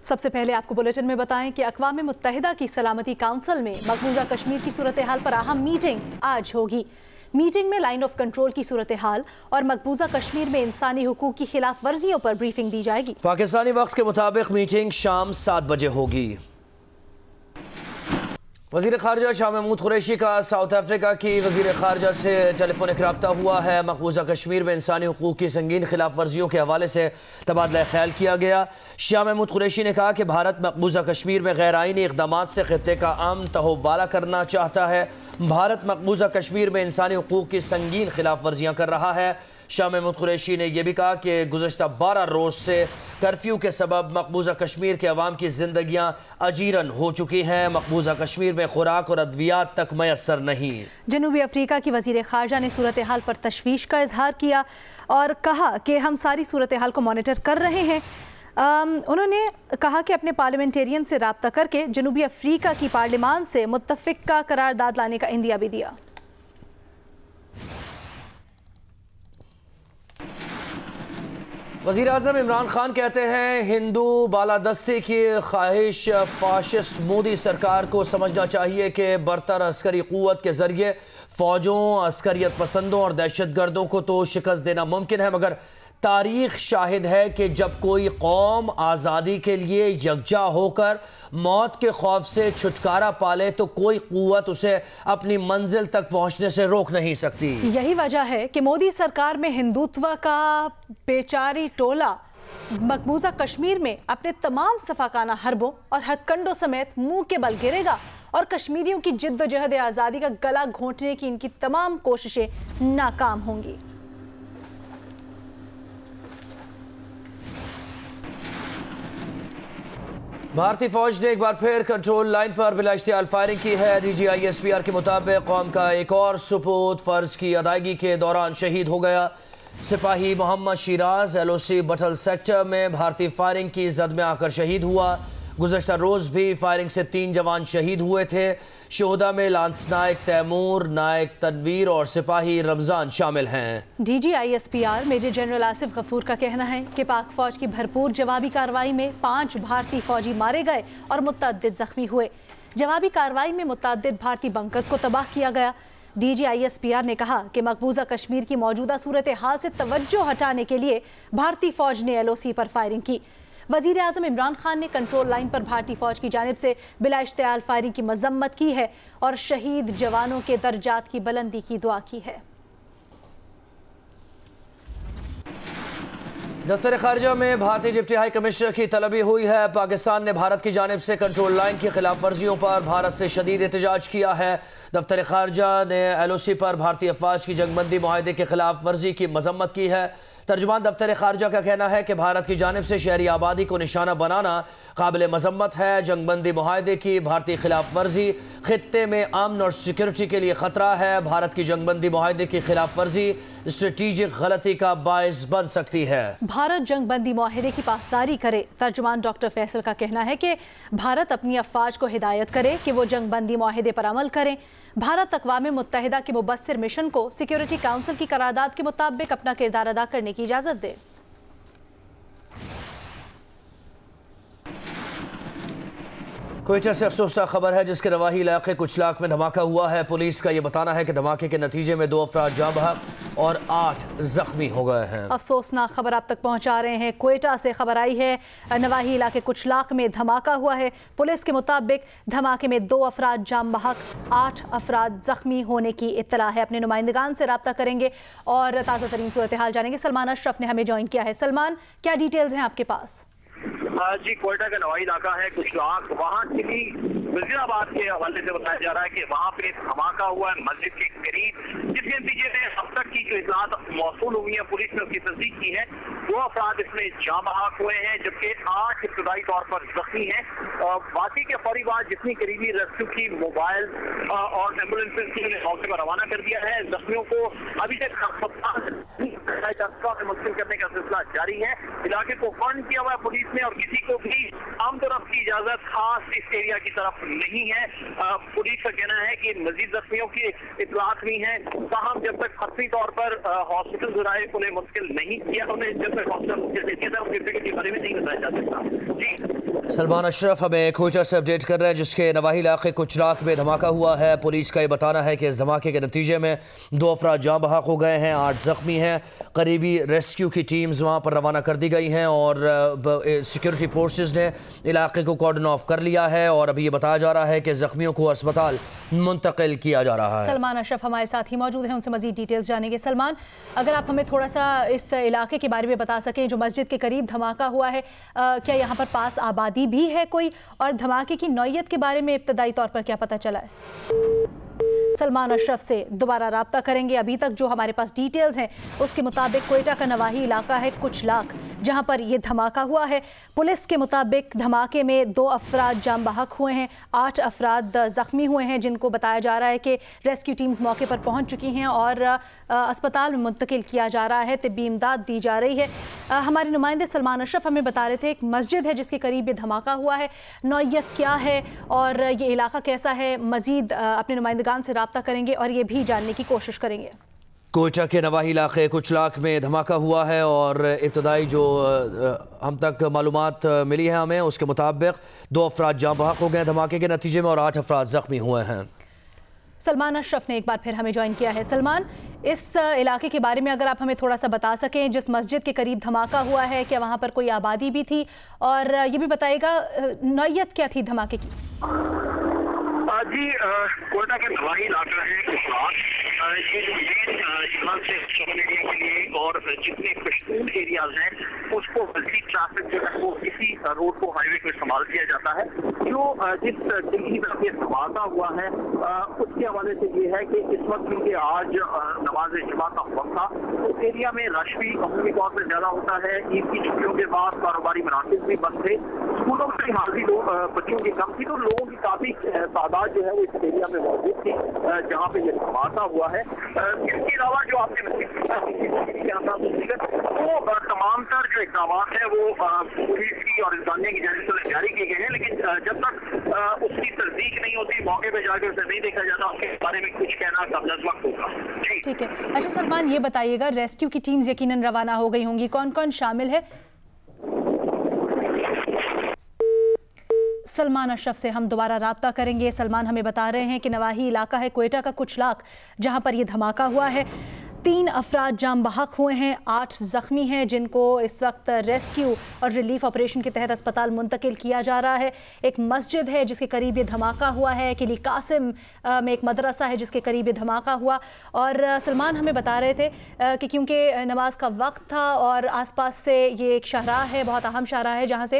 सबसे पहले आपको बुलेटिन में बताएं कि अक़वाम मुत्तहिदा की सलामती काउंसिल में मकबूजा कश्मीर की सूरत हाल पर अहम मीटिंग आज होगी। मीटिंग में लाइन ऑफ कंट्रोल की सूरत हाल और मकबूजा कश्मीर में इंसानी हुकूक की खिलाफ वर्जियों पर ब्रीफिंग दी जाएगी। पाकिस्तानी वक्त के मुताबिक मीटिंग शाम 7 बजे होगी। वज़ीर ख़ारजा शाह महमूद कुरैशी का साउथ अफ्रीका की वज़ीर ख़ारजा से टेलीफोनिक रब्ता हुआ है। मकबूजा कश्मीर में इंसानी हुकूक की संगीन खिलाफ वर्जियों के हवाले से तबादला ख्याल किया गया। शाह महमूद कुरैशी ने कहा कि भारत मकबूजा कश्मीर में गैर आइनी इक़दामात से ख़ित्ते का अमन तहोबाला करना चाहता है। भारत मकबूजा कश्मीर में इंसानी हुकूक की संगीन खिलाफ वर्जियाँ कर रहा है। शाह महमूद कुरैशी ने यह भी कहा कि गुज़श्ता 12 रोज़ से कर्फ्यू के सबब मकबूजा कश्मीर के अवाम की ज़िंदगियाँ अजीरन हो चुकी हैं। मकबूजा कश्मीर में खुराक और अद्वियात तक मैसर नहीं। जनूबी अफ्रीका की वज़ीर ख़ारजा ने सूरत हाल पर तशवीश का इजहार किया और कहा कि हम सारी सूरत हाल को मॉनिटर कर रहे हैं। उन्होंने कहा कि अपने पार्लियामेंटेरियन से रब्ता करके जनूबी अफ्रीका की पार्लियामान से मुत्तफ़िक़ा करारदाद लाने का इंदिया भी दिया। वज़ीर आज़म इमरान खान कहते हैं हिंदू बालादस्ती की ख्वाहिश फाशिस्ट मोदी सरकार को समझना चाहिए कि बरतर अस्करी क़ुव्वत के ज़रिए फ़ौजों, अस्करियत पसंदों और दहशत गर्दों को तो शिकस्त देना मुमकिन है, मगर तारीख़ शाहिद है कि जब कोई कौम आज़ादी के लिए यकजा होकर मौत के खौफ से छुटकारा पाले तो कोई क़ुव्वत उसे अपनी मंजिल तक पहुँचने से रोक नहीं सकती। यही वजह है कि मोदी सरकार में हिंदुत्व का बेचारी टोला मकबूजा कश्मीर में अपने तमाम सफाकाना हरबों और हथकंडों समेत मुंह के बल गिरेगा और कश्मीरियों की जिद्दोजहद आज़ादी का गला घोंटने की इनकी तमाम कोशिशें नाकाम होंगी। भारतीय फौज ने एक बार फिर कंट्रोल लाइन पर बिला इश्तियाल फायरिंग की है। DGISPR के मुताबिक कौम का एक और सुपुत फर्ज की अदायगी के दौरान शहीद हो गया। सिपाही मोहम्मद शिराज LOC बटल सेक्टर में भारतीय फायरिंग की जद में आकर शहीद हुआ। गुज़श्ता रोज़ भी फायरिंग से 3 जवान शहीद हुए थे। शोहदा में लांस नायक तैमूर, नायक तनवीर और सिपाही रमज़ान शामिल हैं। DGISPR major general Asif Ghafoor का कहना है कि पाक फौज की भरपूर जवाबी कार्रवाई में 5 भारतीय फौजी मारे गए और मुतअद्दिद जख्मी हुए। जवाबी कार्रवाई में मुतअद्दिद भारतीय बंकर्स को तबाह किया गया। DGISPR ने कहा कि मकबूजा कश्मीर की मौजूदा सूरत हाल से तवज्जो हटाने के लिए भारतीय फौज ने LOC पर फायरिंग की। वज़ीर आज़म इमरान खान ने कंट्रोल लाइन पर भारतीय फौज की जानिब से बिला इश्तियाल फायरिंग की मजम्मत की है और शहीद जवानों के दर्जात की बुलंदी की दुआ की है। दफ्तर ख़ारजा में भारतीय डिप्टी हाई कमिश्नर की तलबी हुई है। पाकिस्तान ने भारत की जानिब से कंट्रोल लाइन की खिलाफ वर्जियों पर भारत से शदीद एहतजाज किया है। दफ्तर ख़ारजा ने LOC पर भारतीय अफवाज की जंगबंदी मुआहदे के खिलाफ वर्जी की मजम्मत की है। तर्जुमान दफ्तर ख़ारजा का कहना है कि भारत की जानिब से शहरी आबादी को निशाना बनाना काबिल मजम्मत है। जंगबंदी मुआहदे की भारतीय खिलाफ वर्जी खित्ते में अमन और सिक्योरिटी के लिए ख़तरा है। भारत की जंगबंदी मुआहदे की खिलाफ वर्जी स्ट्रेटेजिक गलती का बायस बन सकती है। भारत जंगबंदी मुआहदे की पासदारी करे। तर्जुमान डॉक्टर फैसल का कहना है कि भारत अपनी अफवाज को हिदायत करे कि वो जंगबंदी मुआहदे पर अमल करें। भारत अक़वाम मुत्तहिदा के मुबस्सिर मिशन को सिक्योरिटी काउंसिल की करारदाद के मुताबिक अपना किरदार अदा करने की इजाज़त दे। क्वेटा से अफसोसनाक खबर है जिसके रवाही इलाके कुचलाक में धमाका हुआ है। पुलिस का यह बताना है कि धमाके के नतीजे में 2 अफराद जाँ बहक और 8 जख्मी हो गए हैं। अफसोसनाक खबर आप तक पहुंचा रहे हैं। क्वेटा से खबर आई है, नवाही इलाके कुचलाक में धमाका हुआ है। पुलिस के मुताबिक धमाके में 2 अफराद जाँ बहक, 8 अफराद जख्मी होने की इत्तला है। अपने नुमाइंदगान से रब्ता करेंगे और ताज़ा तरीन सूरत हाल जानेंगे। सलमान अशरफ ने हमें ज्वाइन किया है। सलमान, क्या डिटेल्स हैं आपके पास? जी, कोयटा का नवाई इलाका है कुचलाक, वहाँ चिली वजीराबाद के हवाले से बताया जा रहा है कि वहाँ पे धमाका हुआ है मस्जिद के करीब, जिसके नतीजे में अब तक की जो इतलात मौसूल हुई है पुलिस ने उसकी तस्दीक की है। 2 अफराद इसमें जाँ बहक हुए हैं जबकि 8 इब्तदाई तौर पर जख्मी हैं। वाक़ई के फौरी बाद जितनी करीबी रेस्क्यू की मोबाइल और एम्बुलेंसेज की मौके पर रवाना कर दिया है। जख्मियों को अभी तक मुश्किल करने का सिलसिला जारी है। इलाके को फंड किया हुआ है पुलिस ने और किसी को भी आम तरफ की इजाजत खास इस एरिया की तरफ नहीं है। पुलिस का कहना है कि मजीद जख्मियों की इतलात भी हैं, ताहम जब तक खतरी तौर पर हॉस्पिटल जुराए उन्हें मुश्किल नहीं किया, उन्हें जब तक हॉस्पिटल के बारे में नहीं बताया जा सकता। जी सलमान अशरफ हमें कोयटा से अपडेट कर रहे हैं, जिसके नवाही इलाके कुचराक में धमाका हुआ है। पुलिस का ये बताना है कि इस धमाके के नतीजे में 2 अफराद जाँ बहक हो गए हैं, 8 ज़ख्मी हैं। करीबी रेस्क्यू की टीम्स वहाँ पर रवाना कर दी गई हैं और सिक्योरिटी फोर्सेस ने इलाके को कॉर्डन ऑफ कर लिया है और अभी ये बताया जा रहा है कि ज़ख्मियों को अस्पताल मुंतकिल किया जा रहा है। सलमान अशरफ हमारे साथ ही मौजूद हैं, उनसे मज़ीद डिटेल्स जानेंगे। सलमान, अगर आप हमें थोड़ा सा इस इलाके के बारे में बता सकें, जो मस्जिद के करीब धमाका हुआ है, क्या यहाँ पर पास आबादी भी है कोई, और धमाके की नौयत के बारे में इब्तदाई तौर पर क्या पता चला है? सलमान अशरफ से दोबारा राब्ता करेंगे। अभी तक जो हमारे पास डिटेल्स हैं उसके मुताबिक कोयटा का नवाही इलाका है कुचलाक, जहां पर यह धमाका हुआ है। पुलिस के मुताबिक धमाके में 2 अफराद जाम बहक हुए हैं, 8 अफराद ज़ख्मी हुए हैं, जिनको बताया जा रहा है कि रेस्क्यू टीम्स मौके पर पहुंच चुकी हैं और अस्पताल में मुंतकिल किया जा रहा है, तिब्बी इमदाद दी जा रही है। हमारे नुमाइंदे सलमान अशरफ हमें बता रहे थे एक मस्जिद है जिसके करीब ये धमाका हुआ है, नौयत क्या है और ये इलाका कैसा है, मज़ीद अपने नुमाइंदगान से राब्ता करेंगे और ये भी जानने की कोशिश करेंगे। कोयटा के नवाही इलाके कुचलाक में धमाका हुआ है और इब्तदाई जो हम तक मालूमात मिली है हमें, उसके मुताबिक 2 अफराद जाँ बहक हो गए धमाके के नतीजे में और 8 अफराद ज़ख्मी हुए हैं। सलमान अशरफ ने एक बार फिर हमें ज्वाइन किया है। सलमान, इस इलाके के बारे में अगर आप हमें थोड़ा सा बता सकें, जिस मस्जिद के करीब धमाका हुआ है, क्या वहाँ पर कोई आबादी भी थी, और ये भी बताइएगा नौयत क्या थी धमाके की? जी, कोयटा के नवाही इलाका है कुचलाक, ये जो मेन यहाँ से सोशल एरिया के लिए और जितने पश्तून एरियाज हैं उसको मल्टी ट्रैफिक जो है वो इसी रोड को, हाईवे को इस्तेमाल किया जाता है। जो जिस दिल्ली में ये धमाका हुआ है उसके हवाले से ये है कि इस वक्त क्योंकि आज नमाज जुमा का वक्त था, तो एरिया में रश भी अमूमी तौर पर ज्यादा होता है। ईद की छुट्टियों के बाद कारोबारी मराकज़ भी बंद थे, स्कूलों में हाजिरी बच्चों की कम थी, तो लोगों की काफी तादाद जो है वो इस एरिया में मौजूद थी जहाँ पे ये धमाका हुआ है। इसके अलावा जो आपने वो तमाम तर जो इक़दाम है वो पुलिस की और इंतजामिया की जानिब से जारी किए गए हैं, लेकिन जब तक उसकी तस्दीक नहीं होती, मौके पर जाकर उसे नहीं देखा जाता, उसके बारे में कुछ कहना कबल वक्त होगा। ठीक है। अच्छा सलमान, ये बताइएगा, रेस्क्यू की टीम्स यकीनन रवाना हो गई होंगी, कौन कौन शामिल है? सलमान अशरफ से हम दोबारा राब्ता करेंगे। सलमान हमें बता रहे हैं कि नवाही इलाका है कोयटा का कुचलाक, जहां पर यह धमाका हुआ है। 3 अफराद जाम बहक हुए हैं, 8 ज़ख्मी हैं, जिनको इस वक्त रेस्क्यू और रिलीफ ऑपरेशन के तहत अस्पताल मुंतकिल किया जा रहा है। एक मस्जिद है जिसके करीब ये धमाका हुआ है, किली कासिम में एक मदरसा है जिसके करीब ये धमाका हुआ। और सलमान हमें बता रहे थे कि क्योंकि नमाज का वक्त था और आसपास से ये एक शाहराह है, बहुत अहम शाहराह है, जहाँ से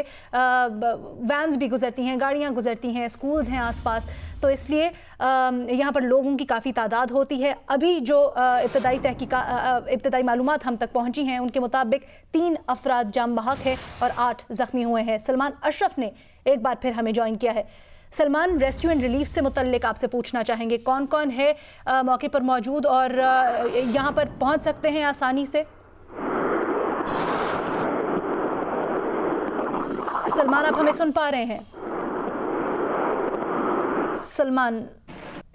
वैन्स भी गुजरती हैं, गाड़ियाँ गुजरती हैं, स्कूल्स हैं आसपास, तो इसलिए यहाँ पर लोगों की काफ़ी तादाद होती है। अभी जो इब्तदाई मालूमात हम तक पहुँची हैं उनके मुताबिक 3 अफराद जाम बहक है और 8 ज़ख्मी हुए हैं। सलमान अशरफ ने एक बार फिर हमें ज्वाइन किया है। सलमान, रेस्क्यू एंड रिलीफ से मुतल्लिक आपसे पूछना चाहेंगे, कौन कौन है मौके पर मौजूद और यहाँ पर पहुँच सकते हैं आसानी से? सलमान, आप हमें सुन पा रहे हैं?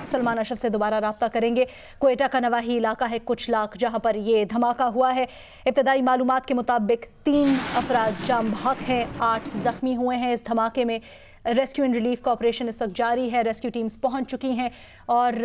सलमान अशरफ से दोबारा राब्ता करेंगे। कोयटा का नवाही इलाका है कुचलाक, जहां पर ये धमाका हुआ है। इब्तदाई मालूमात के मुताबिक 3 अफराद जाम बहक हैं, 8 ज़ख्मी हुए हैं इस धमाके में। रेस्क्यू एंड रिलीफ का ऑपरेशन इस वक्त जारी है, रेस्क्यू टीम्स पहुंच चुकी हैं और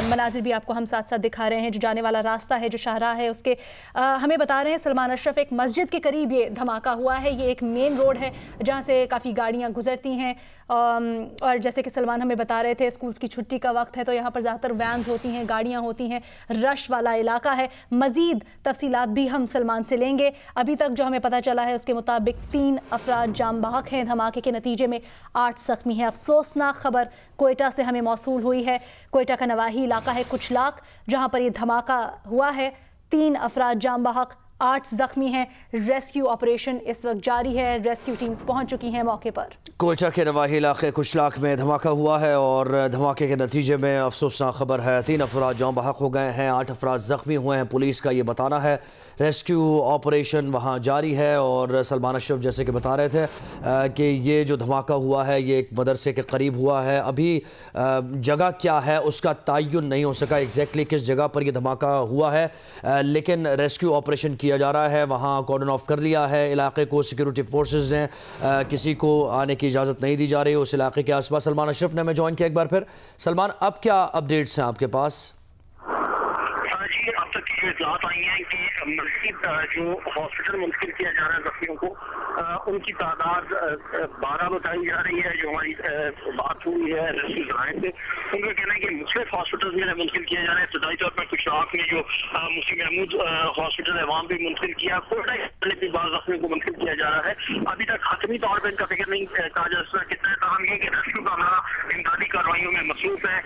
मनाजिर भी आपको हम साथ साथ दिखा रहे हैं। जो जाने वाला रास्ता है, जो शाहराह है, उसके हमें बता रहे हैं सलमान अशरफ, एक मस्जिद के करीब ये धमाका हुआ है। ये एक मेन रोड है जहाँ से काफ़ी गाड़ियाँ गुजरती हैं और जैसे कि सलमान हमें बता रहे थे, स्कूल्स की छुट्टी का वक्त है तो यहाँ पर ज़्यादातर वैन्स होती हैं, गाड़ियाँ होती हैं, रश वाला इलाका है। मज़ीद तफसीलात भी हम सलमान से लेंगे। अभी तक जो हमें पता चला है उसके मुताबिक 3 अफराद जाम बहक हैं, धमाके के नतीजे में 8 ज़ख्मी हैं। अफसोसनाक खबर कोयटा से हमें मौसूल हुई है। कोयटा का नवाही इलाका है कुचलाक, जहाँ पर यह धमाका हुआ है। 3 अफराद जाम बहक, 8 ज़ख्मी हैं। रेस्क्यू ऑपरेशन इस वक्त जारी है, रेस्क्यू टीम्स पहुंच चुकी हैं मौके पर। कोयटा के नवाही इलाके कुचलाक में धमाका हुआ है और धमाके के नतीजे में अफसोसनाक खबर है, 3 अफराद जाँ बहक हो गए हैं, 8 अफराद ज़ख्मी हुए हैं। पुलिस का ये बताना है। रेस्क्यू ऑपरेशन वहाँ जारी है और सलमान अशरफ जैसे कि बता रहे थे कि ये जो धमाका हुआ है ये एक मदरसे के करीब हुआ है। अभी जगह क्या है उसका तयन नहीं हो सका एग्जैक्टली किस जगह पर यह धमाका हुआ है, लेकिन रेस्क्यू ऑपरेशन کیا جا رہا ہے، وہاں کارڈن آف کر لیا ہے علاقے کو سیکیورٹی فورسز نے، کسی کو آنے کی اجازت نہیں دی جا رہی اس علاقے کے آس پاس۔ سلمان اشرف نے ہمیں جوائن کیا ایک بار پھر۔ سلمان، اب کیا اپڈیٹس ہیں آپ کے پاس؟ جی، اب تک کی جو اطلاعات آئی ہیں کہ مزید جو ہاسپٹل منتقل کیا جا رہا ہے زخمیوں کو، ان کی تعداد 12 بتائی جا رہی ہے۔ جو ہماری بات ہوئی ہے ریسکیو ذرائع سے، ان کا کہنا ہے کہ مختلف ہاسپٹل میں منتقل کیا جا رہا ہے۔ ابتدائی طور پر کچھ آپ نے جو مفتی محمود ہاسپٹل ہے وہاں بھی منتقل کیا، کوئٹہ بھی بعض زخمیوں کو منتقل کیا جا رہا ہے۔ ابھی تک حتمی طور پر ان کا فکر نہیں کہا جا سکتا کتنا ہے، تاہم یہ کہ ریسکیو کا عملہ امدادی کارروائیوں میں مصروف ہے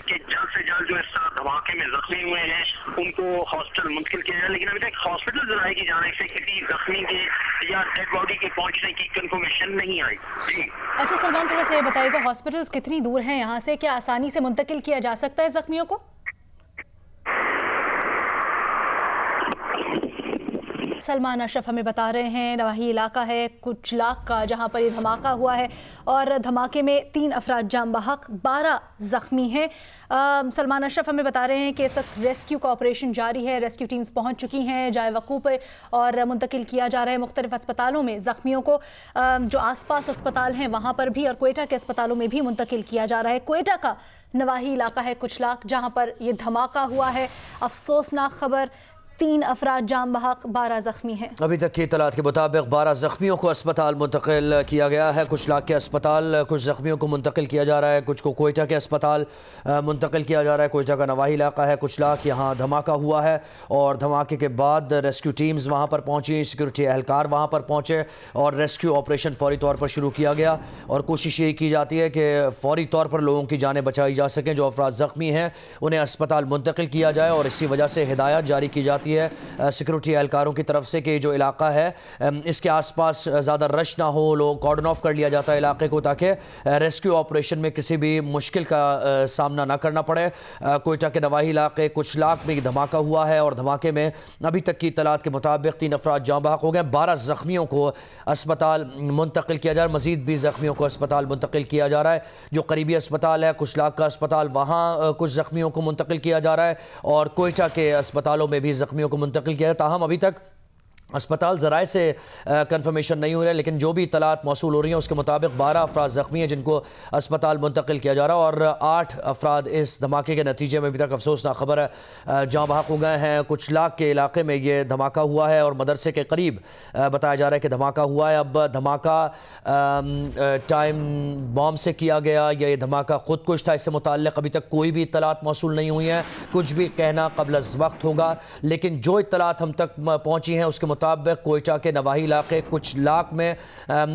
کہ جلد سے جلد جو اس دھماکے میں زخمی ہوئے ہیں ان کو ہاسپٹل منتقل کیا جائے، لیکن ابھی تک ہاسپٹل ذرائع کی جانب سے کسی زخمی کے یا ڈیڈ باڈی کے پہنچنے کی کنفرمیشن نہیں آئی۔ اچھا سلمان، تھوڑا سا یہ بتائیے گا ہاسپٹلز کتنی دور ہیں یہاں سے؟ کیا آسانی سے منتقل کیا جا سکتا ہے زخمیوں کو؟ سلمان اشرف ہمیں بتا رہے ہیں نواحی علاقہ ہے کچھ لاکھ کا جہاں پر یہ دھماکہ ہوا ہے اور دھماکے میں 3 افراد جاں بحق، 12 زخمی ہیں۔ سلمان اشرف ہمیں بتا رہے ہیں کہ اس وقت ریسکیو کا آپریشن جاری ہے، ریسکیو ٹیمز پہنچ چکی ہیں جائے وقوع پہ اور منتقل کیا جا رہا ہے مختلف اسپتالوں میں زخمیوں کو۔ جو آس پاس اسپتال ہیں وہاں پر بھی اور کوئٹہ کے اسپتالوں میں بھی منتقل کیا جا رہا ہے۔ کوئٹہ کا نواحی علاقہ ہے کچھ لاکھ جہاں پر یہ دھماکہ ہوا ہے، افسوسناک خبر، 3 افراد جاں بحق، 12 زخمی ہیں۔ ابھی تک کی اطلاعات کے مطابق 12 زخمیوں کو اسپتال منتقل کیا گیا ہے، کچھ لاکھ کے اسپتال کچھ زخمیوں کو منتقل کیا جا رہا ہے، کچھ کو کوئٹہ کے اسپتال منتقل کیا جا رہا ہے۔ کوئٹہ کا نواحی علاقہ ہے کچھ لاکھ، یہاں دھماکہ ہوا ہے اور دھماکے کے بعد ریسکیو ٹیمز وہاں پر پہنچی، سیکورٹی اہلکار وہاں پر پہنچے اور ریسکیو آپریشن فوری طور پر شروع کیا گیا اور کوشش یہ کی جاتی ہے کہ فوری طور پر لوگوں کی جانیں بچائی جا سکیں۔ جو افراد زخمی ہیں انہیں اسپتال منتقل کیا جائے اور اسی وجہ سے ہدایت جاری کی جاتی ہے سیکورٹی اہلکاروں کی طرف سے کہ جو علاقہ ہے اس کے آس پاس زیادہ رش نہ ہو، لوگ کارڈن آف کر لیا جاتا ہے علاقے کو تاکہ ریسکیو آپریشن میں کسی بھی مشکل کا سامنا نہ کرنا پڑے۔ کوئٹہ کے نواحی علاقے کچھ لاکھ میں دھماکہ ہوا ہے اور دھماکے میں ابھی تک کی اطلاعات کے مطابق 3 افراد جاں بحق ہو گئے، 12 زخمیوں کو اسپتال منتقل کیا جا رہا ہے، مزید 20 زخمیوں کو اسپتال منتقل کیا جا رہا ہے۔ جو قریبی اسپتال ہے کچھ لاکھ کا اسپتال، وہاں کچھ زخمیوں کو منتقل کیا جا رہا ہے اور کوئٹہ کے اسپتالوں میں بھی زخمیوں کو منتقل کیا ہے۔ تاہم ابھی تک اسپتال ذرائع سے کنفرمیشن نہیں ہو رہا ہے، لیکن جو بھی اطلاعات موصول ہو رہی ہیں اس کے مطابق 12 افراد زخمی ہیں جن کو اسپتال منتقل کیا جا رہا ہے اور 8 افراد اس دھماکے کے نتیجے میں ابھی تک افسوسناک خبر ہے جاں بحق ہو گئے ہیں۔ کچھ لاکھ کے علاقے میں یہ دھماکہ ہوا ہے اور مدرسے کے قریب بتایا جا رہا ہے کہ دھماکہ ہوا ہے۔ اب دھماکہ ٹائم بام سے کیا گیا یا یہ دھماکہ خود کش تھا، اس سے متعلق ابھی تک کوئی بھی اطلاعات موصول نہیں ہوئی ہیں، کچھ بھی کہنا قبل از وقت ہوگا، لیکن جو اطلاعات ہم تک پہنچی ہیں اس کے مطابق کوئٹہ کے نواحی علاقے کچھ لاکھ میں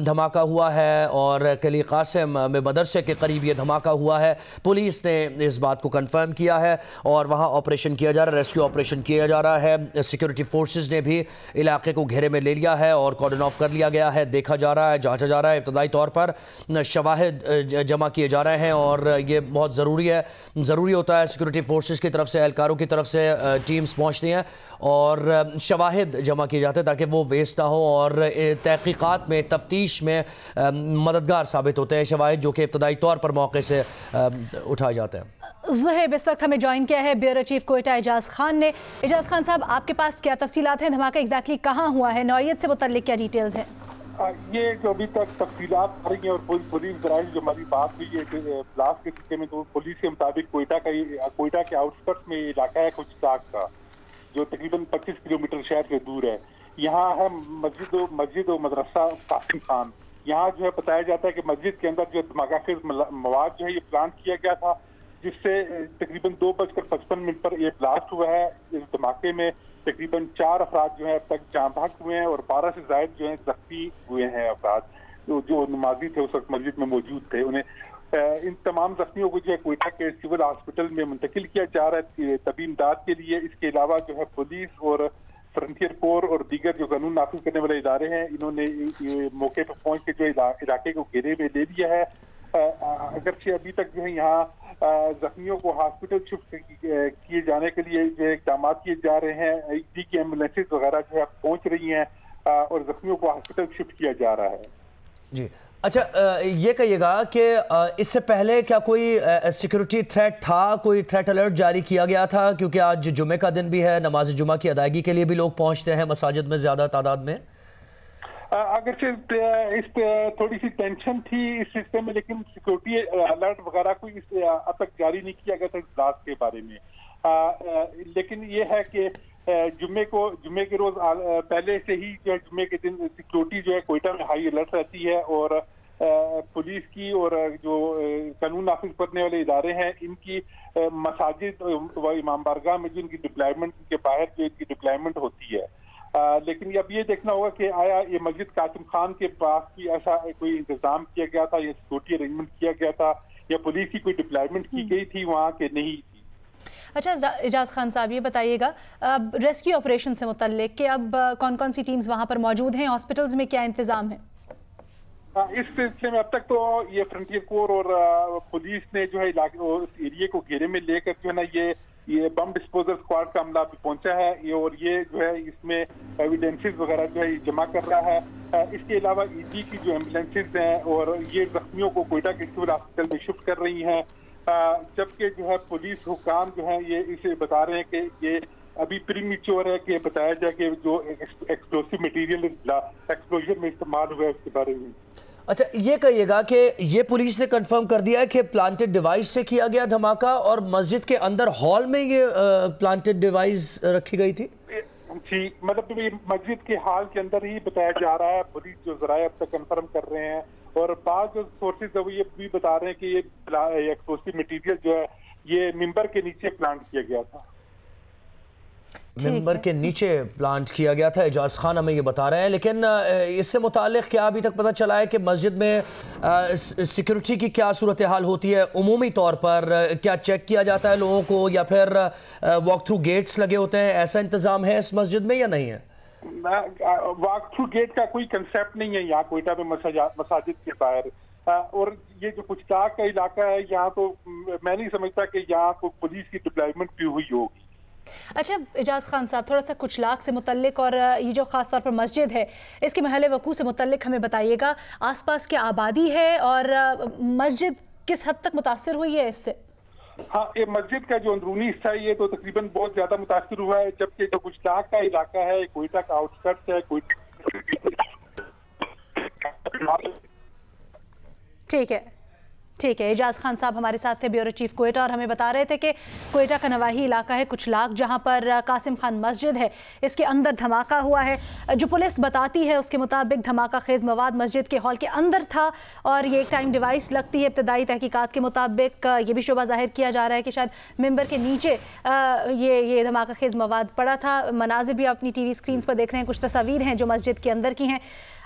دھماکہ ہوا ہے اور قلی قاسم میں مدرسے کے قریب یہ دھماکہ ہوا ہے۔ پولیس نے اس بات کو کنفرم کیا ہے اور وہاں آپریشن کیا جا رہا ہے، ریسکیو آپریشن کیا جا رہا ہے۔ سیکورٹی فورسز نے بھی علاقے کو گھیرے میں لے لیا ہے اور کارڈن آف کر لیا گیا ہے، دیکھا جا رہا ہے، جانچا جا رہا ہے، ابتدائی طور پر شواہد جمع کیے جا رہے ہیں اور یہ بہت ضروری ہوتا ہے۔ سیکورٹی فورسز کی طرف سے، اہلکاروں کی طرف سے ٹیمز پہنچتی ہیں اور شواہد جمع کیے جاتے ہیں تاکہ وہ ویسٹ نہ ہو اور تحقیقات میں، تفتیش میں مددگار ثابت ہوتے ہیں شواہد جو کہ ابتدائی طور پر موقع سے اٹھائے جاتے ہیں۔ زہیب اس وقت ہمیں جوائن کیا ہے بیورو چیف کوئٹہ اعجاز خان نے۔ اعجاز خان صاحب، آپ کے پاس کیا تفصیلات ہیں؟ دھماکہ ایگزیکٹلی کہاں ہوا ہے؟ نوعیت سے متعلق کیا ڈیٹیلز ہیں؟ یہ جو ابھی تک تفصیلات آ رہی ہیں اور پولیس ذرائع جو ہماری بات ہوئی ہے بلاسٹ کے سلسلے میں، تو پولیس کے مطابق کوئٹہ کے آؤٹسکرٹس میں علاقہ ہے کچھ لاکھ کا جو تقریباً 25 کلومیٹر شہر سے دور ہے۔ یہاں ہے مسجد و مدرسہ قاسم خان۔ یہاں جو ہے بتایا جاتا ہے کہ مسجد کے اندر جو دھماکہ خیز مواد جو ہے یہ پلانٹ کیا گیا تھا، جس سے تقریباً 2:55 پر یہ بلاسٹ ہوا ہے۔ اس دھماکے میں تقریباً 4 افراد جو ہیں اب تک جاں بحق ہوئے ہیں اور 12 سے زائد جو ہیں زخمی ہوئے ہیں افراد جو نمازی تھے اس وقت مسجد میں موجود تھے۔ ان تمام زخمیوں کو جو ہے کوئٹہ کے سول ہاسپٹل میں منتقل کیا جا رہا ہے طبی امداد کے لیے۔ اس کے علاوہ جو ہے پولیس اور فرنٹیئر کور اور دیگر جو قانون نافذ کرنے والے ادارے ہیں انہوں نے موقع پر پہنچ کے جو علاقے کو گھیرے میں لے لیا ہے۔ اگرچہ ابھی تک جو ہے یہاں زخمیوں کو ہاسپٹل شفٹ کیے جانے کے لیے جو اقدامات کیے جا رہے ہیں، ایچ ڈی کی ایمبولینسز وغیرہ جو ہے پہنچ رہی ہیں اور زخمیوں کو ہاسپٹل شفٹ کیا جا رہا ہے۔ جی अच्छा, ये कहिएगा कि इससे पहले क्या कोई सिक्योरिटी थ्रेट था, कोई थ्रेट अलर्ट जारी किया गया था? क्योंकि आज जुमे का दिन भी है, नमाज जुमा की अदायगी के लिए भी लोग पहुंचते हैं मसाजिद में ज़्यादा तादाद में। अगर इस थोड़ी सी टेंशन थी इस सिस्टम में, लेकिन सिक्योरिटी अलर्ट वगैरह कोई अब तक जारी नहीं किया गया था इजलास के बारे में। लेकिन ये है कि जुम्मे के रोज पहले से ही जो है जुम्मे के दिन सिक्योरिटी जो है कोयटा में हाई अलर्ट रहती है, और पुलिस की और जो कानून नाफिज करने वाले इदारे हैं इनकी मसाजिद व इमाम बारगाह में जो इनकी डिप्लॉयमेंट के बाहर जो इनकी डिप्लॉयमेंट होती है। लेकिन अब ये देखना होगा कि आया ये मस्जिद कासिम खान के पास की ऐसा कोई इंतजाम किया गया था या सिक्योरिटी अरेंजमेंट किया गया था या पुलिस की कोई डिप्लॉयमेंट की गई थी वहाँ के नहीं थी। अच्छा एजाज खान साहब, ये बताइएगा अब रेस्क्यू ऑपरेशन से मुतल्लिक कि अब कौन कौन सी टीम्स वहाँ पर मौजूद हैं, हॉस्पिटल्स में क्या इंतजाम है? इस सिलसिले में अब तक तो ये फ्रंटियर कोर और पुलिस ने जो है इलाके एरिया को घेरे में लेकर जो है ना ये बम डिस्पोजल स्क्वाड का अमला भी पहुंचा है, और ये जो है इसमें एविडेंसेस वगैरह जो है जमा कर रहा है। इसके अलावा ईडी की जो एम्बुलेंसेज हैं और ये जख्मियों को कोयटा के सिविल हॉस्पिटल में शिफ्ट कर रही हैं, जबकि जो है पुलिस हुकाम जो है ये इसे बता रहे हैं कि ये अभी प्रीमेच्योर है कि बताया जाए कि जो एक्सप्लोसिव मटेरियल एक्सप्लोजन में इस्तेमाल हुआ है उसके बारे में। अच्छा, ये कहिएगा कि ये पुलिस ने कंफर्म कर दिया है कि प्लांटेड डिवाइस से किया गया धमाका, और मस्जिद के अंदर हॉल में ये प्लांटेड डिवाइस रखी गई थी? जी, मतलब ये मस्जिद के हॉल के अंदर ही बताया जा रहा है। पुलिस जो जराए अब तक कंफर्म कर रहे हैं, और बाद जो सोर्सेज है वो ये भी बता रहे हैं कि ये एक्सप्लोसिव मटेरियल जो है ये मिंबर के नीचे प्लांट किया गया था। मिंबर के नीचे प्लांट किया गया था, एजाज खान हमें ये बता रहे हैं। लेकिन इससे मुतालिक क्या अभी तक पता चला है कि मस्जिद में सिक्योरिटी की क्या सूरत हाल होती है उमूमी तौर पर? क्या चेक किया जाता है लोगों को, या फिर वॉक थ्रू गेट्स लगे होते हैं? ऐसा इंतजाम है इस मस्जिद में या नहीं है? वॉक थ्रू गेट का कोई कंसेप्ट नहीं है यहाँ कोयटा में मसाजिद के बाहर, और ये जो पुछताछ का इलाका है यहाँ तो मैं नहीं समझता कि यहाँ को पुलिस की डिप्लॉयमेंट भी हुई होगी। अच्छा एजाज खान साहब, थोड़ा सा कुछ लाख से मुतल्लिक और ये जो ख़ास तौर पर मस्जिद है इसके महल वकू से मुतल्लिक हमें बताइएगा, आसपास क्या आबादी है और मस्जिद किस हद तक मुतासिर हुई है इससे? हाँ, ये मस्जिद का जो अंदरूनी हिस्सा है ये तो तकरीबन बहुत ज्यादा मुतासिर हुआ है, जबकि जो गुजरात का इलाका है कोयटा का आउटस्कर्ट्स है ठीक है। एजाज खान साहब हमारे साथ थे, ब्यूरो चीफ कोयटा, और हमें बता रहे थे कि कोयटा का नवाही इलाका है कुछ लाख, जहां पर कासिम खान मस्जिद है, इसके अंदर धमाका हुआ है। जो पुलिस बताती है उसके मुताबिक धमाका खेज मवाद मस्जिद के हॉल के अंदर था, और ये एक टाइम डिवाइस लगती है। इब्तदाई तहकीकात के मुताबिक ये भी शुबा जाहिर किया जा रहा है कि शायद मिंबर के नीचे ये धमाका खेज मवाद पड़ा था। मनाजिर भी अपनी टीवी स्क्रीन पर देख रहे हैं, कुछ तस्वीर हैं जो मस्जिद के अंदर की हैं।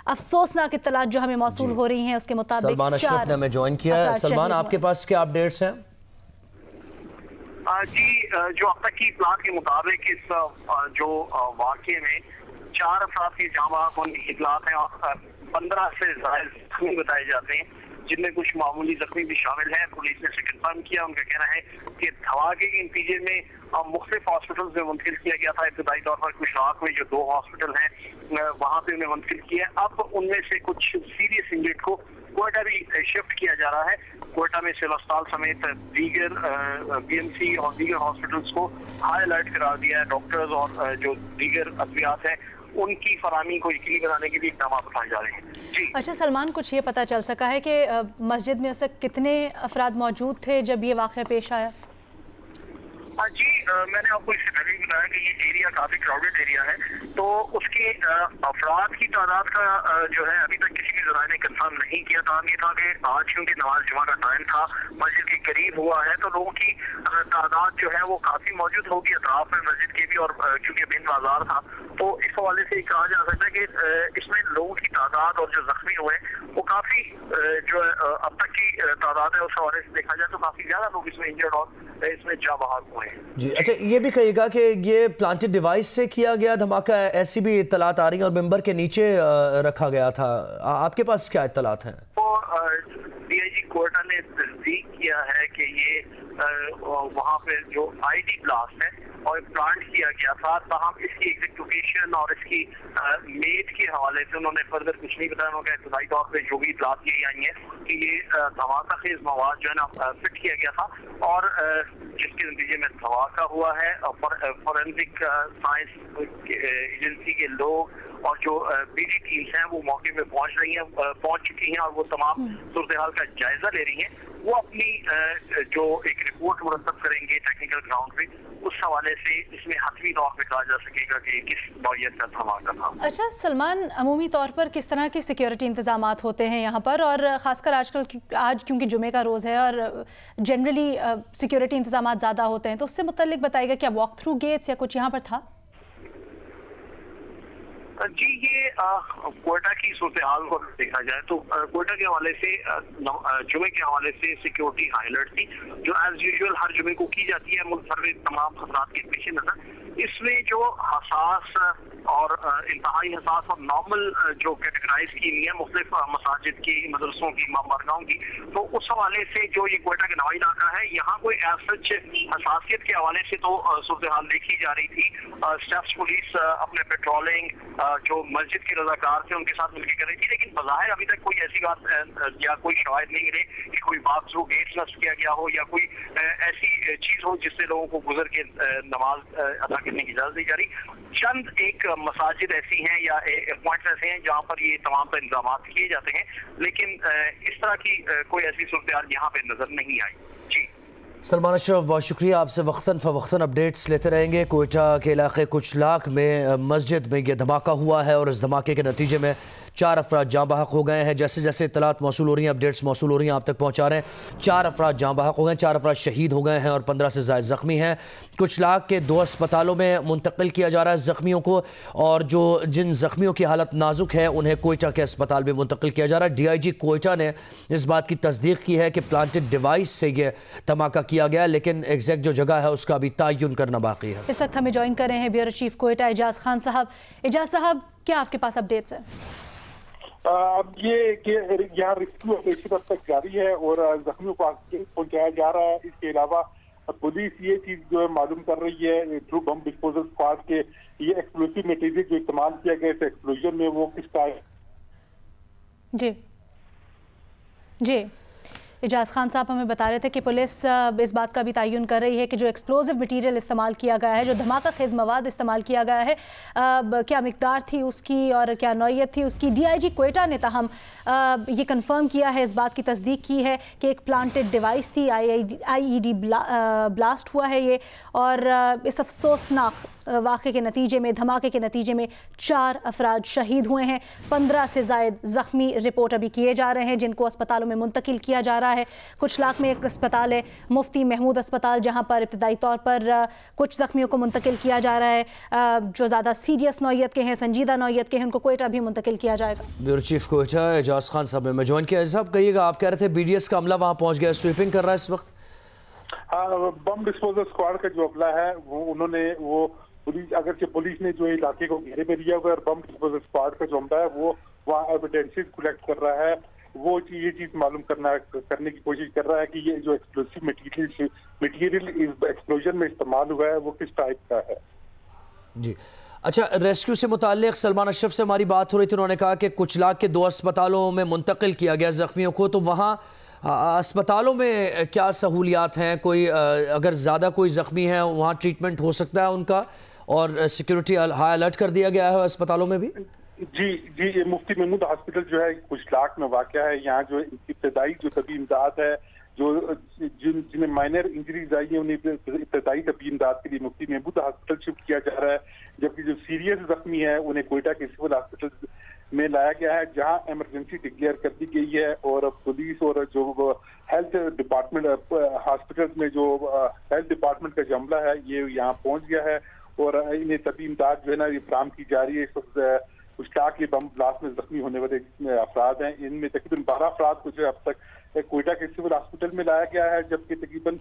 अफसोसनाक इत्तलात जो हमें मौसूल हो रही हैं उसके मुताबिक सलमान अशरफ ने हमें ज्वाइन किया है। सलमान, आपके पास क्या अपडेट्स हैं? जी, जो अब तक की इत्तलात के मुताबिक इस जो वाक़े में 4 अफराद की जामा होने की इत्तलात हैं और 15 से ज़ायद जख्मी बताए जाते हैं, जिनमें कुछ मामूली जख्मी भी शामिल हैं। पुलिस ने इसे कंफर्म किया। उनका कहना है कि धमाके के नतीजे में मुख्तलिफ हॉस्पिटल्स में मुंतकिल किया गया था। इब्तदाई तौर पर कुशराक में जो 2 हॉस्पिटल हैं वहाँ पे उन्हें मुंतकिल किया। अब उनमें से कुछ सीरियस इंजर्ड को कोयटा भी शिफ्ट किया जा रहा है। कोयटा में सिविल अस्पताल समेत दीगर बीएमसी और दीगर हॉस्पिटल्स को हाई अलर्ट करार दिया है। डॉक्टर्स और जो दीगर अद्वियात हैं उनकी फराहमी को यकीनी बनाने के लिए इक़दाम उठाए जा रहे हैं। जी अच्छा सलमान, कुछ ये पता चल सका है कि मस्जिद में ऐसे कितने अफराद मौजूद थे जब ये वाक़या पेश आया? जी, मैंने आपको इससे पहले भी बताया कि ये एरिया काफी क्राउडेड एरिया है, तो उसके अफराद की तादाद का जो है अभी तक किसी भी ज़राए ने कंफर्म नहीं किया था। ये था कि आज क्योंकि नमाज जुमा का टाइम था, मस्जिद के करीब हुआ है, तो लोगों की तादाद जो है वो काफी मौजूद होगी अतराफ में मस्जिद के भी, और क्योंकि बिन बाजार था तो इस हवाले से कहा जा सकता है कि इसमें लोगों की तादाद और जो जख्मी हुए वो काफी जो है अब तक की तादाद है उस हवाले से देखा जाए तो काफी ज्यादा लोग इसमें इंजर्ड और इसमें जा बहाल हुए हैं। जी अच्छा, ये भी कहिएगा कि ये प्लांटेड डिवाइस से किया गया धमाका, ऐसी भी इत्तलात आ रही हैं, और मेंबर के नीचे रखा गया था। आपके पास क्या इत्तलात हैं? तो डीआईजी कोयटा ने तस्दीक किया है कि ये वहाँ पे जो आईडी ब्लास्ट है प्लांट किया गया था, ताहम इसकी एग्जीक्यूशन और इसकी मेट के हवाले से उन्होंने फर्दर कुछ नहीं बताया। उन्होंने इब्तदाई तौर पर जो भी इतलात यही आई है कि ये धमाका खेज मवाद जो है ना फिट किया गया था और जिसके नतीजे में धमाका हुआ है। फॉरेंसिक साइंस एजेंसी के लोग और जो बीडी टीम्स हैं वो मौके पे पहुंच चुकी हैं और वो तमाम सूरत हाल का जायजा ले रही हैं। वो अपनी जो एक रिपोर्ट मुरतब करेंगे टेक्निकल ग्राउंड पे, उस हवाले से इसमें हतमी तौर पर कहा जा सकेगा कि किस नौयत का धमाका था। अच्छा सलमान, अमूमी तौर पर किस तरह के सिक्योरिटी इंतजामात होते हैं यहाँ पर, और ख़ासकर आज क्योंकि जुमे का रोज़ है और जनरली सिक्योरिटी इंतजामात ज़्यादा होते हैं, तो उससे मुतल्लिक बताइएगा क्या वॉक थ्रू गेट्स या कुछ यहाँ पर था? जी, ये क्वेटा की सूरत हाल को देखा जाए तो क्वेटा के हवाले से जुमे के हवाले से सिक्योरिटी हाई अलर्ट थी, जो एज यूजुअल हर जुमे को की जाती है मुल्क भर में तमाम खतरात के पेश नजर। इसमें जो हसास और इंतहाई हसास और नॉर्मल जो कैटेगराइज की हुई है मुख्तलिफ मसाजिद की, मदरसों की, मामबारगाहों की, तो उस हवाले से जो ये क्वेटा का नवाई इलाका है, यहाँ कोई सच हसासियत के हवाले से तो सूरत हाल देखी जा रही थी। स्टाफ पुलिस अपने पेट्रोलिंग जो मस्जिद के रजाकार थे उनके साथ मिलकर कर रही थी, लेकिन बज़ाहिर अभी तक कोई ऐसी बात या कोई शवाहिद नहीं मिले कि कोई बाथरूम गेट नस्ब किया गया हो या कोई ऐसी चीज हो जिससे लोगों को गुजर के नमाज अदा करने की इजाजत दी जा रही। चंद एक मसाजिद ऐसी हैं या पॉइंट्स ऐसे हैं जहाँ पर ये तमाम इंतजाम किए जाते हैं, लेकिन इस तरह की कोई ऐसी सूरत यहाँ पे नजर नहीं आई। जी सलमान अशरफ, बहुत शुक्रिया। आपसे वक्तन फ़वक्तन अपडेट्स लेते रहेंगे। कोयटा के इलाके कुचलाक में मस्जिद में यह धमाका हुआ है और इस धमाके के नतीजे में 4 अफराद जाँ बहक हो गए हैं। जैसे जैसे इतलात मौसूल हो रही हैं, अपडेट्स मौसूल हो रही हैं, आप तक पहुँचा रहे हैं। 4 अफराद जाँ बहक हो गए, 4 अफराद शहीद हो गए हैं और 15 से ज़ायद ज़ख्मी हैं। कुचलाक के 2 अस्पतालों में मुंतकिल किया जा रहा है ज़ख्मियों को, और जिन ज़ख्मियों की हालत नाजुक है उन्हें कोयटा के अस्पताल में मुंतकिल किया जा रहा है। DIG कोयटा ने इस बात की तस्दीक की है कि प्लांटेड डिवाइस से ये धमाका किया गया, लेकिन एग्जैक्ट जो जगह है उसका अभी तयन करना बाकी है। इस वक्त हमें ज्वाइन कर रहे हैं ब्यूरो चीफ कोयटा एजाज खान साहब। एजाज साहब, क्या आपके पास अपडेट्स हैं? अब ये कि यहाँ रेस्क्यू ऑपरेशन अब तक जारी है और जख्मियों को पहुंचाया जा रहा है। इसके अलावा पुलिस ये चीज जो है मालूम कर रही है थ्रू बम डिस्पोजल स्क्वाड के ये एक्सप्लोसिव मटेरियल जो इस्तेमाल किया गया इस एक्सप्लोजन में वो किस टाइप। जी जी, एजाज खान साहब हमें बता रहे थे कि पुलिस इस बात का भी तयन कर रही है कि जो एक्सप्लोजिव मटेरियल इस्तेमाल किया गया है, जो धमाका खेज मवाद इस्तेमाल किया गया है, क्या मिकदार थी उसकी और क्या नौयत थी उसकी। DIG कोयटा ने ताहम ये कंफर्म किया है, इस बात की तस्दीक की है कि एक प्लांटेड डिवाइस थी, IED ब्लास्ट हुआ है ये, और इस अफसोसनाक वाक़े के नतीजे में, धमाके के नतीजे में 4 अफराद शहीद हुए हैं। 15 से ज़ायद ज़ख्मी रिपोर्ट अभी किए जा रहे हैं, जिनको अस्पतालों में मुंतकिल किया जा रहा है। कुचलाक में एक अस्पताल है, मुफ्ती महमूद अस्पताल, जहां पर इब्तदाई तौर पर कुछ ज़ख्मियों को मुंतकिल किया जा रहा है। जो ज़्यादा सीरियस नौयत के हैं, संजीदा नौयत के हैं, उनको कोयटा भी मुंतकिल किया जाएगा। ब्यूरो चीफ कोयटा एजाज खान साहब ने ज्वाइन किया। साहब कहिएगा, आप कह रहे थे BDS का अमला वहाँ पहुँच गया, स्वीपिंग कर रहा है इस वक्त? हाँ, बम डिस्पोजल स्क्वाड का जो अमला है वो पुलिस ने जो इलाके को घेरे में लिया हुआ है, बम डिस्पोजल स्क्वाड का जो अमला है वो वहाँ एविडेंसेस कलेक्ट कर रहा है। वो ये चीज मालूम करने की कोशिश कर रहा है कि ये जो एक्सप्लोसिव मटेरियल इस एक्सप्लोजन में इस्तेमाल हुआ है वो किस टाइप का है। जी अच्छा, रेस्क्यू से मुताल्लिक सलमान अशरफ से हमारी बात हो रही थी, उन्होंने कहा कि कुचलाक के 2 अस्पतालों में मुंतकिल किया गया ज़ख्मियों को, तो वहाँ अस्पतालों में क्या सहूलियात हैं? कोई अगर ज़्यादा कोई ज़ख्मी है वहाँ ट्रीटमेंट हो सकता है उनका, और सिक्योरिटी हाई अलर्ट कर दिया गया है अस्पतालों में भी? जी, ये मुफ्ती महमूद हॉस्पिटल जो है कुचलाक में वाक़या है। यहाँ जो इब्तदाई जो तबी इमदाद है, जिन्हें माइनर इंजरीज आई है, उन्हें इब्तदाई तबी इमदाद के लिए मुफ्ती महमूद हॉस्पिटल शिफ्ट किया जा रहा है, जबकि जो सीरियस जख्मी है उन्हें कोयटा के सिविल हॉस्पिटल में लाया गया है, जहाँ इमरजेंसी डिक्लेयर कर दी गई है। और पुलिस और जो हेल्थ डिपार्टमेंट हॉस्पिटल में जो हेल्थ डिपार्टमेंट का जो अमला है ये यहाँ पहुँच गया है और इन्हें तबी इमदाद जो है ना ये फराहम की जा रही है। इस वक्त कुचलाक के बम ब्लास्ट में जख्मी होने वाले अफराद हैं, इनमें तकरीबन 12 अफराद को जो अब तक कोयटा के सिविल हॉस्पिटल में लाया गया है, जबकि तकरीबन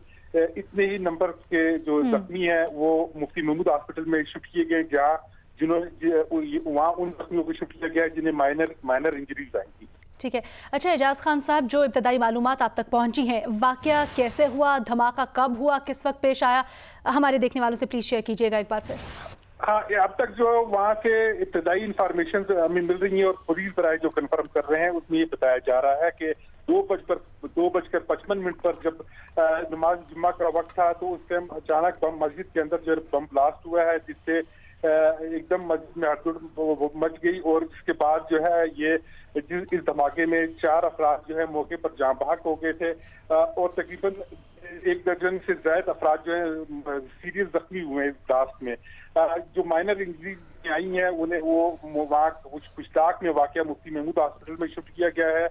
इतने ही नंबर के जो जख्मी हैं वो मुफ्ती महमूद हॉस्पिटल में शिफ्ट किए गए, जहाँ वहाँ उन जख्मियों को शिफ्ट किया गया है जिन्हें माइनर इंजरीज आई थी। ठीक है। अच्छा एजाज खान साहब, जो इब्तदाई मालूमात आप तक पहुंची हैं, वाकया कैसे हुआ, धमाका कब हुआ, किस वक्त पेश आया, हमारे देखने वालों से प्लीज शेयर कीजिएगा एक बार फिर। हाँ, अब तक जो वहाँ से इब्तदाई इंफॉर्मेशन हमें मिल रही है और पुलिस बराए जो कंफर्म कर रहे हैं उसमें ये बताया जा रहा है कि 2:55 पर जब नमाज जुम्मा का वक्त था तो उस टाइम अचानक बम मस्जिद के अंदर जो बम ब्लास्ट हुआ है, जिससे एकदम मस्जिद में हड़बड़ मच गई और इसके बाद जो है ये इस धमाके में 4 अफराद जो है मौके पर जाँ बहक हो गए थे और तकरीबन 1 दर्जन से ज्यादा अफराद जो है सीरियस जख्मी हुए हैं इस ब्लास्ट में। जो माइनर इंजरी आई हैं उन्हें वो वहाँ कुश्ताक में वाक़या मुफ्ती महमूद हॉस्पिटल में शिफ्ट किया गया है,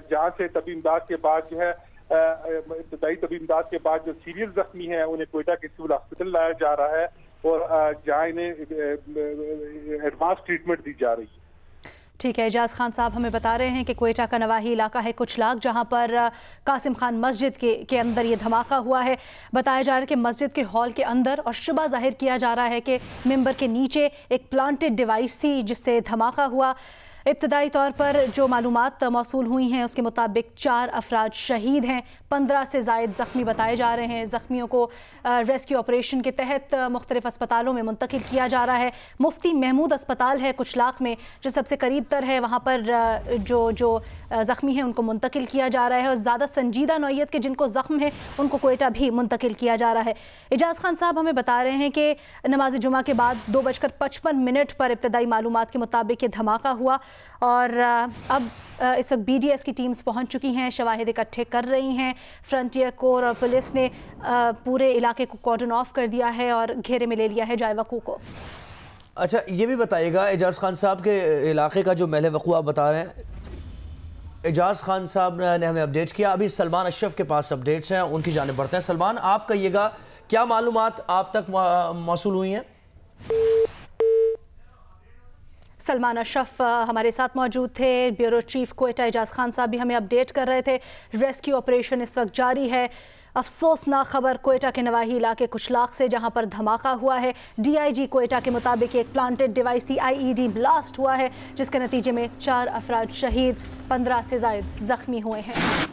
जहाँ से तबी इमदाद के बाद जो है इब्तदाई तबी इमदाद के बाद जो सीरियस जख्मी है उन्हें कोयटा के सिविल हॉस्पिटल लाया जा रहा है और जहाँ इन्हें एडवांस ट्रीटमेंट दी जा रही है। ठीक है, एजाज खान साहब हमें बता रहे हैं कि कोयटा का नवाही इलाका है कुचलाक, जहां पर कासिम खान मस्जिद के अंदर ये धमाका हुआ है। बताया जा रहा है कि मस्जिद के हॉल के अंदर और शुबा जाहिर किया जा रहा है कि मिंबर के नीचे एक प्लांटेड डिवाइस थी जिससे धमाका हुआ। इब्तदाई तौर पर जो मालूमात मौसूल हुई हैं उसके मुताबिक 4 अफराद शहीद हैं, 15 से ज़ायद ज़ख्मी बताए जा रहे हैं। ज़ख्मियों को रेस्क्यू ऑपरेशन के तहत मुख्तलिफ अस्पतालों में मुंतकिल किया जा रहा है। मुफ्ती महमूद अस्पताल है कुचलाक में जो सबसे करीब तर है, वहाँ पर जो ज़ख्मी हैं उनको मुंतकिल किया जा रहा है और ज़्यादा संजीदा नौइयत के जिनको ज़ख्म है उनको कोयटा भी मुंतकिल किया जा रहा है। एजाज खान साहब हमें बता रहे हैं कि नमाज जुमा के बाद 2:55 पर इब्तदाई मालूमात के मुताबिक ये धमाका हुआ और अब इस वक्त BDS की टीम्स पहुंच चुकी हैं, शवाहिद इकट्ठे कर रही हैं। फ्रंटियर कोर और पुलिस ने पूरे इलाके को कॉर्डन ऑफ कर दिया है और घेरे में ले लिया है जायवकू को। अच्छा ये भी बताइएगा एजाज खान साहब के इलाके का जो महल वक़ूआ बता रहे हैं, एजाज खान साहब ने हमें अपडेट किया। अभी सलमान अशरफ के पास अपडेट्स हैं, उनकी जानिब बढ़ते हैं। सलमान, आप कहिएगा क्या मालूमात आप तक मौसूल हुई हैं? सलमान अशरफ हमारे साथ मौजूद थे। ब्यूरो चीफ कोयटा एजाज खान साहब भी हमें अपडेट कर रहे थे। रेस्क्यू ऑपरेशन इस वक्त जारी है। अफसोसनाक खबर कोयटा के नवाही इलाके कुचलाक से, जहां पर धमाका हुआ है। DIG कोयटा के मुताबिक एक प्लांटेड डिवाइस थी, IED ब्लास्ट हुआ है जिसके नतीजे में 4 अफराद शहीद, 15 से ज़ायद ज़ख्मी हुए हैं।